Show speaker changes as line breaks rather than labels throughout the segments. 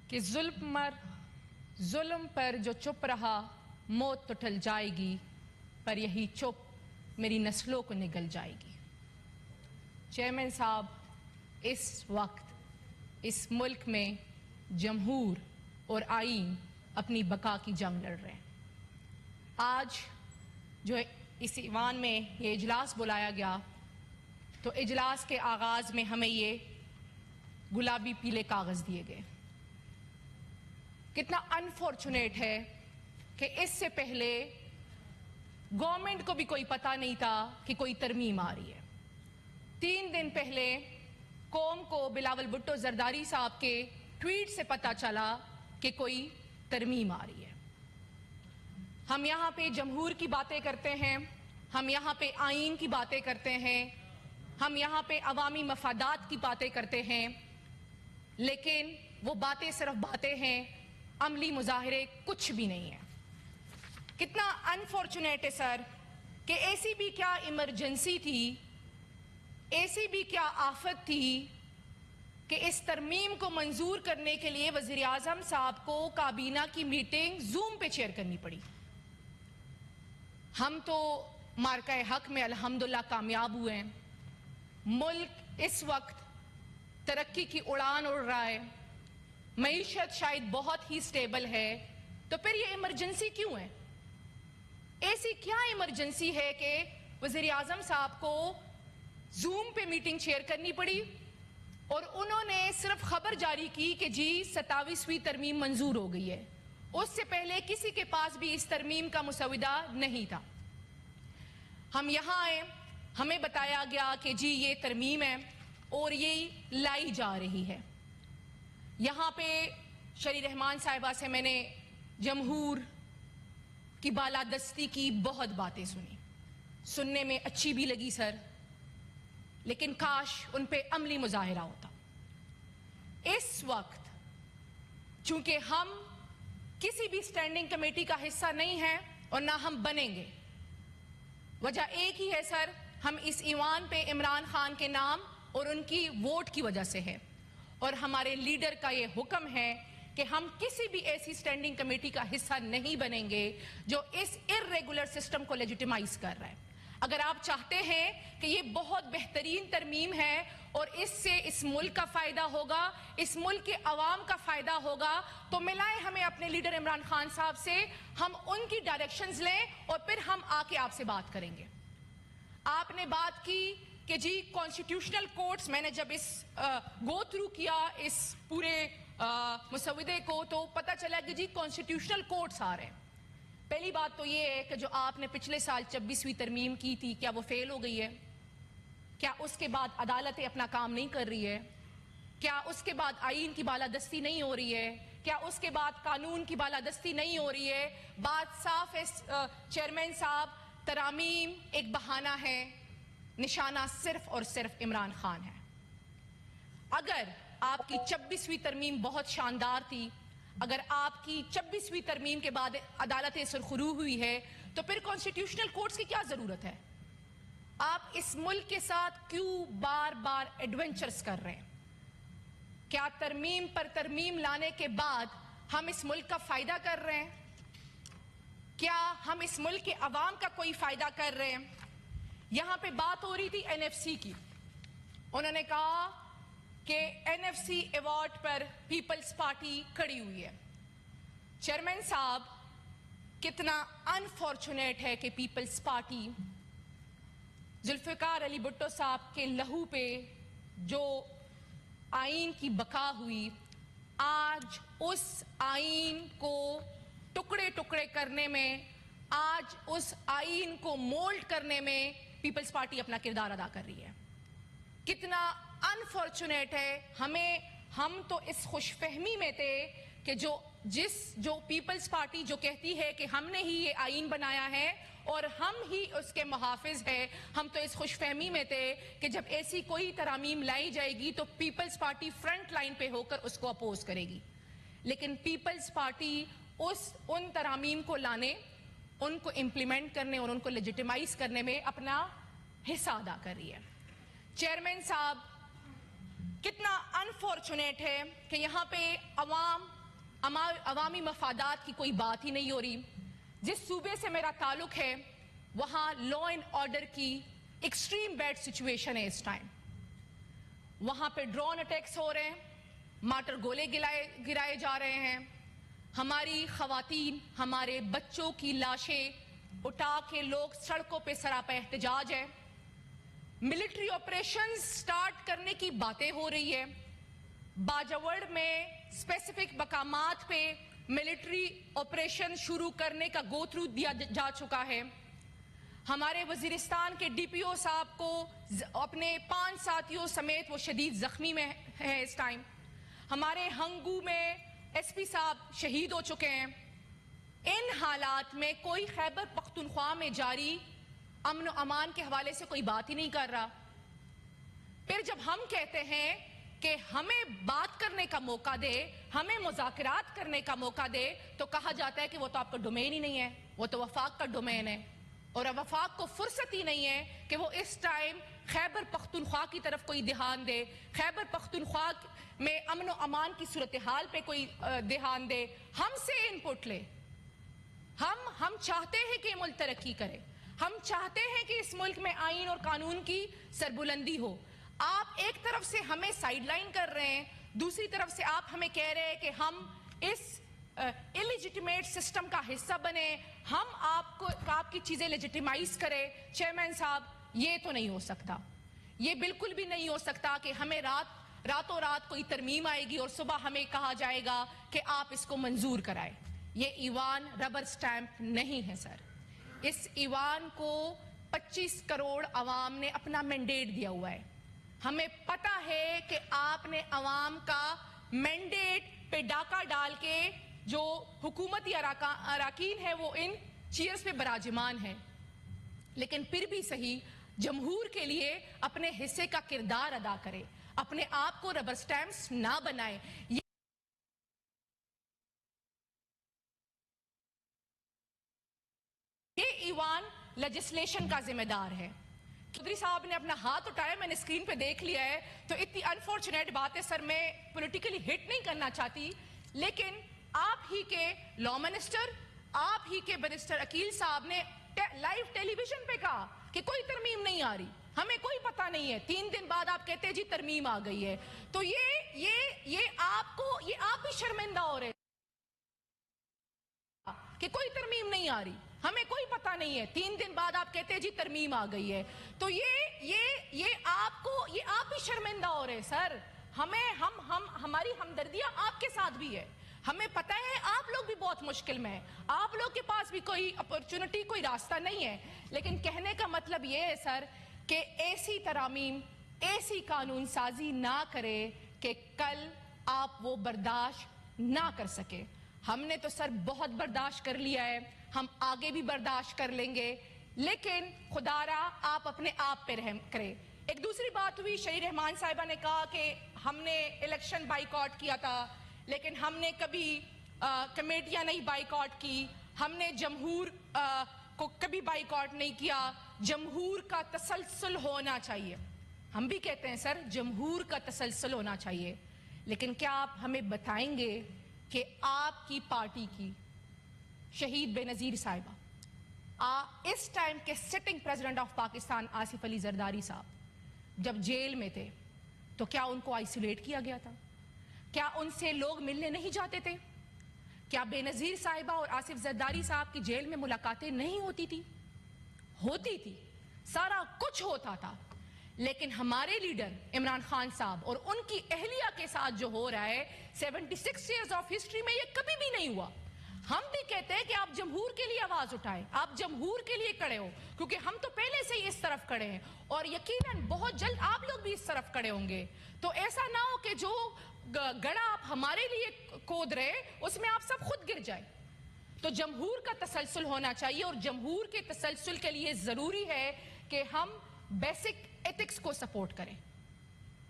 کہ ظلم پر جو چپ رہا موت تو ٹل جائے گی، پر یہی چپ میری نسلوں کو نگل جائے گی۔ چیئرمین صاحب، اس وقت اس ملک میں جمہور اور آئین اپنی بقا کی جنگ لڑ رہے ہیں۔ آج جو اس ایوان میں یہ اجلاس بلایا گیا تو اجلاس کے آغاز میں ہمیں یہ گلابی پیلے کاغذ دیے گئے۔ کتنا انفارچونیٹ ہے کہ اس سے پہلے گورنمنٹ کو بھی کوئی پتہ نہیں تھا کہ کوئی ترمیم آ رہی ہے۔ 3 دن پہلے قوم کو بلاول بھٹو زرداری صاحب کے ٹویٹ سے پتہ چلا کہ کوئی ترمیم آ رہی ہے۔ ہم یہاں پہ جمہور کی باتیں کرتے ہیں، ہم یہاں پہ آئین کی باتیں کرتے ہیں، ہم یہاں پہ عوامی مفادات کی باتیں کرتے ہیں، لیکن وہ باتیں صرف باتیں ہیں، عملی مظاہرے کچھ بھی نہیں ہیں۔ کتنا انفارچونیٹ ہے سر کہ ایسی بھی کیا ایمرجنسی تھی، ایسی بھی کیا آفت تھی کہ اس ترمیم کو منظور کرنے کے لیے وزیر اعظم صاحب کو کابینہ کی میٹنگ زوم پہ چیئر کرنی پڑی۔ ہم تو مارکہ حق میں الحمدللہ کامیاب ہوئے ہیں، ملک اس وقت ترقی کی اڑان اڑ رہا ہے، معیشت شاید بہت ہی سٹیبل ہے، تو پھر یہ ایمرجنسی کیوں ہے؟ ایسی کیا ایمرجنسی ہے کہ وزیر اعظم صاحب کو زوم پہ میٹنگ چیئر کرنی پڑی اور انہوں نے صرف خبر جاری کی کہ جی 27ویں ترمیم منظور ہو گئی ہے؟ اس سے پہلے کسی کے پاس بھی اس ترمیم کا مسودہ نہیں تھا۔ ہم یہاں آئے، ہمیں بتایا گیا کہ جی یہ ترمیم ہے اور یہ لائی جا رہی ہے۔ یہاں پہ شری رحمان صاحبہ سے میں نے جمہور کی بالادستی کی بہت باتیں سننے میں اچھی بھی لگی سر، لیکن کاش ان پہ عملی مظاہرہ ہوتا۔ اس وقت چونکہ ہم کسی بھی اسٹینڈنگ کمیٹی کا حصہ نہیں ہیں اور نہ ہم بنیں گے، وجہ ایک ہی ہے سر، ہم اس ایوان پہ عمران خان کے نام اور ان کی ووٹ کی وجہ سے ہے، اور ہمارے لیڈر کا یہ حکم ہے کہ ہم کسی بھی ایسی اسٹینڈنگ کمیٹی کا حصہ نہیں بنیں گے جو اس ارریگولر سسٹم کو لیجیٹیمائز کر رہا ہے۔ اگر آپ چاہتے ہیں کہ یہ بہت بہترین ترمیم ہے اور اس سے اس ملک کا فائدہ ہوگا، اس ملک کے عوام کا فائدہ ہوگا، تو ملائیں ہمیں اپنے لیڈر عمران خان صاحب سے، ہم ان کی ڈائریکشنز لیں اور پھر ہم آ کے آپ سے بات کریں گے۔ آپ نے بات کی کہ جی کانسٹیٹیوشنل کورٹس، میں نے جب اس گو تھرو کیا اس پورے مسودے کو تو پتہ چلا کہ جی کانسٹیٹیوشنل کورٹس آ رہے ہیں۔ پہلی بات تو یہ ہے کہ جو آپ نے پچھلے سال 26ویں ترمیم کی تھی، کیا وہ فیل ہو گئی ہے؟ کیا اس کے بعد عدالتیں اپنا کام نہیں کر رہی ہے؟ کیا اس کے بعد آئین کی بالادستی نہیں ہو رہی ہے؟ کیا اس کے بعد قانون کی بالادستی نہیں ہو رہی ہے؟ بات صاف ہے چیئرمین صاحب، ترامیم ایک بہانہ ہے، نشانہ صرف اور صرف عمران خان ہے۔ اگر آپ کی 26ویں ترمیم بہت شاندار تھی، اگر آپ کی 26ویں ترمیم کے بعد عدالتیں سرخرو ہوئی ہے، تو پھر کانسٹیٹیوشنل کورٹس کی کیا ضرورت ہے؟ آپ اس ملک کے ساتھ کیوں بار بار ایڈونچرز کر رہے ہیں؟ کیا ترمیم پر ترمیم لانے کے بعد ہم اس ملک کا فائدہ کر رہے ہیں؟ کیا ہم اس ملک کے عوام کا کوئی فائدہ کر رہے ہیں؟ یہاں پہ بات ہو رہی تھی NFC کی، انہوں نے کہا کہ NFC ایوارڈ پر پیپلز پارٹی کھڑی ہوئی ہے۔ چیئرمین صاحب، کتنا انفارچونیٹ ہے کہ پیپلز پارٹی ذوالفقار علی بھٹو صاحب کے لہو پہ جو آئین کی بقا ہوئی، آج اس آئین کو ٹکڑے ٹکڑے کرنے میں، آج اس آئین کو مولڈ کرنے میں پیپلز پارٹی اپنا کردار ادا کر رہی ہے۔ کتنا انفارچونیٹ ہے، ہم تو اس خوش فہمی میں تھے کہ جو پیپلز پارٹی جو کہتی ہے کہ ہم نے ہی یہ آئین بنایا ہے اور ہم ہی اس کے محافظ ہیں، ہم تو اس خوش فہمی میں تھے کہ جب ایسی کوئی ترامیم لائی جائے گی تو پیپلز پارٹی فرنٹ لائن پہ ہو کر اس کو اپوز کرے گی، لیکن پیپلز پارٹی ان ترامیم کو لانے، ان کو امپلیمنٹ کرنے اور ان کو لیجیٹیمائز کرنے میں اپنا حصہ ادا کر رہی ہے۔ چیئرمین صاحب، کتنا انفارچونیٹ ہے کہ یہاں پہ عوام عوامی مفادات کی کوئی بات ہی نہیں ہو رہی. جس صوبے سے میرا تعلق ہے وہاں لا اینڈ آرڈر کی ایکسٹریم بیڈ سچویشن ہے اس ٹائم. وہاں پہ ڈرون اٹیکس ہو رہے ہیں, مارٹر گولے گرائے جا رہے ہیں, ہماری خواتین, ہمارے بچوں کی لاشیں اٹھا کے لوگ سڑکوں پہ سراپا احتجاج ہے. ملٹری آپریشنز سٹارٹ کرنے کی باتیں ہو رہی ہے. باجوڑ میں اسپیسیفک مقامات پہ ملٹری آپریشن شروع کرنے کا گو تھرو دیا جا چکا ہے. ہمارے وزیرستان کے ڈی پی او صاحب کو اپنے 5 ساتھیوں سمیت وہ شدید زخمی میں ہیں اس ٹائم. ہمارے ہنگو میں ایس پی صاحب شہید ہو چکے ہیں. ان حالات میں کوئی خیبر پختونخوا میں جاری امن و امان کے حوالے سے کوئی بات ہی نہیں کر رہا. پھر جب ہم کہتے ہیں کہ ہمیں بات کرنے کا موقع دے, ہمیں مذاکرات کرنے کا موقع دے, تو کہا جاتا ہے کہ وہ تو آپ کا ڈومین ہی نہیں ہے, وہ تو وفاق کا ڈومین ہے. اور وفاق کو فرصت ہی نہیں ہے کہ وہ اس ٹائم خیبر پختونخوا کی طرف کوئی دھیان دے, خیبر پختونخوا میں امن و امان کی صورتحال پہ کوئی دھیان دے, ہم سے ان پٹ لے. ہم چاہتے ہیں کہ یہ ملک ترقی کرے, ہم چاہتے ہیں کہ اس ملک میں آئین اور قانون کی سربلندی ہو. آپ ایک طرف سے ہمیں سائیڈ لائن کر رہے ہیں, دوسری طرف سے آپ ہمیں کہہ رہے ہیں کہ ہم اس الیجیٹیمیٹ سسٹم کا حصہ بنے, ہم آپ کی چیزیں لیجیٹیمائز کریں. چیئرمین صاحب, یہ تو نہیں ہو سکتا, یہ بالکل بھی نہیں ہو سکتا کہ ہمیں راتوں رات کوئی ترمیم آئے گی اور صبح ہمیں کہا جائے گا کہ آپ اس کو منظور کرائیں. یہ ایوان ربر سٹیمپ نہیں ہے سر. اس ایوان کو 25 کروڑ عوام نے اپنا مینڈیٹ دیا ہوا ہے. ہمیں پتہ ہے کہ آپ نے عوام کا مینڈیٹ پہ ڈاکہ ڈال کے جو حکومتی اراکین ہے وہ ان چیئرز پہ براجمان ہے. لیکن پھر بھی صحیح, جمہور کے لیے اپنے حصے کا کردار ادا کرے, اپنے آپ کو ربر سٹیمپس نہ بنائے. یہ ایوان لیجسلیشن کا ذمہ دار ہے. چودھری صاحب نے اپنا ہاتھ اٹھایا, میں نے اسکرین پہ دیکھ لیا ہے, تو اتنی انفارچونیٹ بات ہے سر, میں پولیٹیکلی ہٹ نہیں کرنا چاہتی, لیکن آپ ہی کے لا منسٹر, آپ ہی کے برسٹر عقیل صاحب نے لائیو ٹیلی ویژن پہ کہا کہ کوئی ترمیم نہیں آ رہی, ہمیں کوئی پتہ نہیں ہے. 3 دن بعد آپ کہتے ہیں جی ترمیم آ گئی ہے. تو یہ آپ بھی شرمندہ ہو رہے کہ کوئی ترمیم نہیں آ رہی, ہمیں کوئی پتہ نہیں ہے. 3 دن بعد آپ کہتے ہیں جی ترمیم آ گئی ہے. تو یہ آپ بھی شرمندہ ہو رہے سر. ہماری ہمدردیاں آپ کے ساتھ بھی ہے. ہمیں پتہ ہے آپ لوگ بھی بہت مشکل میں ہیں, آپ لوگ کے پاس بھی کوئی اپرچونٹی, کوئی راستہ نہیں ہے. لیکن کہنے کا مطلب یہ ہے سر کہ ایسی ترامیم, ایسی قانون سازی نہ کرے کہ کل آپ وہ برداشت نہ کر سکے. ہم نے تو سر بہت برداشت کر لیا ہے, ہم آگے بھی برداشت کر لیں گے, لیکن خدا را آپ اپنے آپ پہ رحم کریں. ایک دوسری بات ہوئی, شہید رحمان صاحبہ نے کہا کہ ہم نے الیکشن بائیکاٹ کیا تھا, لیکن ہم نے کبھی کمیٹیاں نہیں بائیکاٹ کی, ہم نے جمہور کو کبھی بائیکاٹ نہیں کیا. جمہور کا تسلسل ہونا چاہیے. ہم بھی کہتے ہیں سر جمہور کا تسلسل ہونا چاہیے, لیکن کیا آپ ہمیں بتائیں گے کہ آپ کی پارٹی کی شہید بے نظیر صاحبہ, اس ٹائم کے sitting president of Pakistan Asif Ali Zardari صاحب جب جیل میں تھے تو کیا ان کو آئسولیٹ کیا گیا تھا؟ کیا ان سے لوگ ملنے نہیں جاتے تھے؟ کیا بے نظیر صاحبہ اور آصف زرداری صاحب کی جیل میں ملاقاتیں نہیں ہوتی تھی؟ ہوتی تھی, سارا کچھ ہوتا تھا. لیکن ہمارے لیڈر عمران خان صاحب اور ان کی اہلیہ کے ساتھ جو ہو رہا ہے 76 ایئرز آف ہسٹری میں یہ کبھی بھی نہیں ہوا. ہم بھی کہتے ہیں کہ آپ جمہور کے لیے آواز اٹھائیں, آپ جمہور کے لیے کھڑے ہو, کیونکہ ہم تو پہلے سے ہی اس طرف کھڑے ہیں اور یقیناً بہت جلد آپ لوگ بھی اس طرف کھڑے ہوں گے. تو ایسا نہ ہو کہ جو گڑھا آپ ہمارے لیے کھود رہے اس میں آپ سب خود گر جائیں. تو جمہور کا تسلسل ہونا چاہیے, اور جمہور کے تسلسل کے لیے ضروری ہے کہ ہم بیسک ایتھکس کو سپورٹ کریں,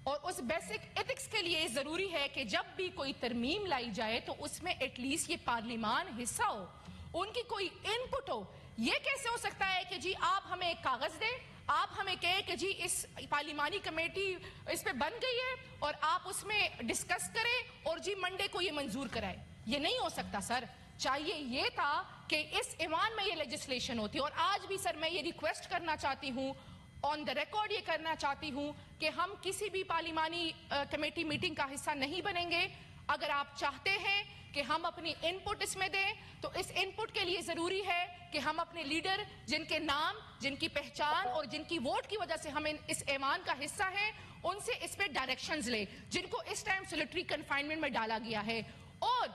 اور اس بیسک ایتھکس کے لیے ضروری ہے کہ جب بھی کوئی ترمیم لائی جائے تو اس میں ایٹ لیسٹ یہ پارلیمان حصہ ہو, ان کی کوئی ان پٹ ہو. یہ کیسے ہو سکتا ہے کہ جی آپ ہمیں ایک کاغذ دیں, آپ ہمیں کہیں کہ جی اس پارلیمانی کمیٹی اس پہ بن گئی ہے اور آپ اس میں ڈسکس کریں اور جی منڈے کو یہ منظور کرائے. یہ نہیں ہو سکتا سر. چاہیے یہ تھا کہ اس ایوان میں یہ لیجسلیشن ہوتی. اور آج بھی سر میں یہ ریکویسٹ کرنا چاہتی ہوں, آن دا ریکارڈ یہ کرنا چاہتی ہوں کہ ہم کسی بھی پارلیمانی کمیٹی میٹنگ کا حصہ نہیں بنیں گے. اگر آپ چاہتے ہیں کہ ہم اپنی ان پٹ اس میں دیں تو اس ان پٹ کے لیے ضروری ہے کہ ہم اپنے لیڈر جن کے نام, جن کی پہچان اور جن کی ووٹ کی وجہ سے ہم اس ایوان کا حصہ ہیں, ان سے اس پہ ڈائریکشنز لیں جن کو اس ٹائم سولیٹری کنفائنمنٹ میں ڈالا گیا ہے. اور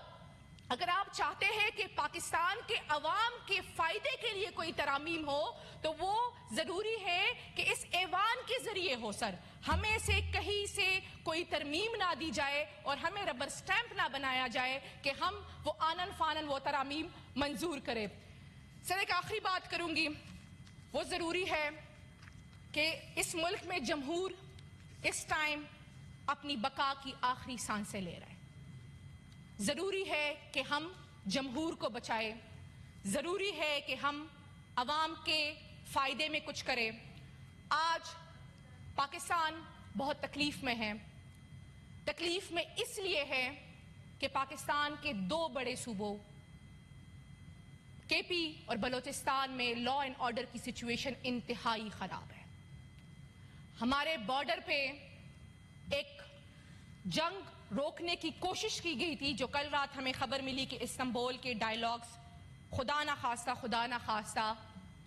اگر آپ چاہتے ہیں کہ پاکستان کے عوام کے فائدے کے لیے کوئی ترامیم ہو تو وہ ضروری ہے کہ اس ایوان کے ذریعے ہو سر. ہمیں سے کہیں سے کوئی ترمیم نہ دی جائے اور ہمیں ربر سٹیمپ نہ بنایا جائے کہ ہم وہ آنن فانن وہ ترامیم منظور کرے. سر ایک آخری بات کروں گی. وہ ضروری ہے کہ اس ملک میں جمہور اس ٹائم اپنی بقا کی آخری سانسیں لے رہا ہے. ضروری ہے کہ ہم جمہور کو بچائیں. ضروری ہے کہ ہم عوام کے فائدے میں کچھ کریں. آج پاکستان بہت تکلیف میں ہے. تکلیف میں اس لیے ہے کہ پاکستان کے دو بڑے صوبوں کے پی اور بلوچستان میں لا اینڈ آرڈر کی سچویشن انتہائی خراب ہے. ہمارے بارڈر پہ ایک جنگ روکنے کی کوشش کی گئی تھی جو کل رات ہمیں خبر ملی کہ استنبول کے ڈائیلاگز خدا نہ خواستہ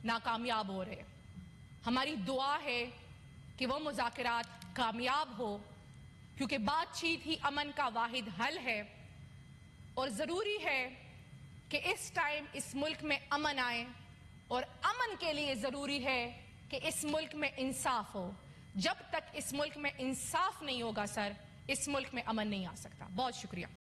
ناکامیاب ہو رہے. ہماری دعا ہے کہ وہ مذاکرات کامیاب ہو کیونکہ بات چیت ہی امن کا واحد حل ہے. اور ضروری ہے کہ اس ٹائم اس ملک میں امن آئے اور امن کے لیے ضروری ہے کہ اس ملک میں انصاف ہو. جب تک اس ملک میں انصاف نہیں ہوگا سر اس ملک میں امن نہیں آ سکتا. بہت شکریہ.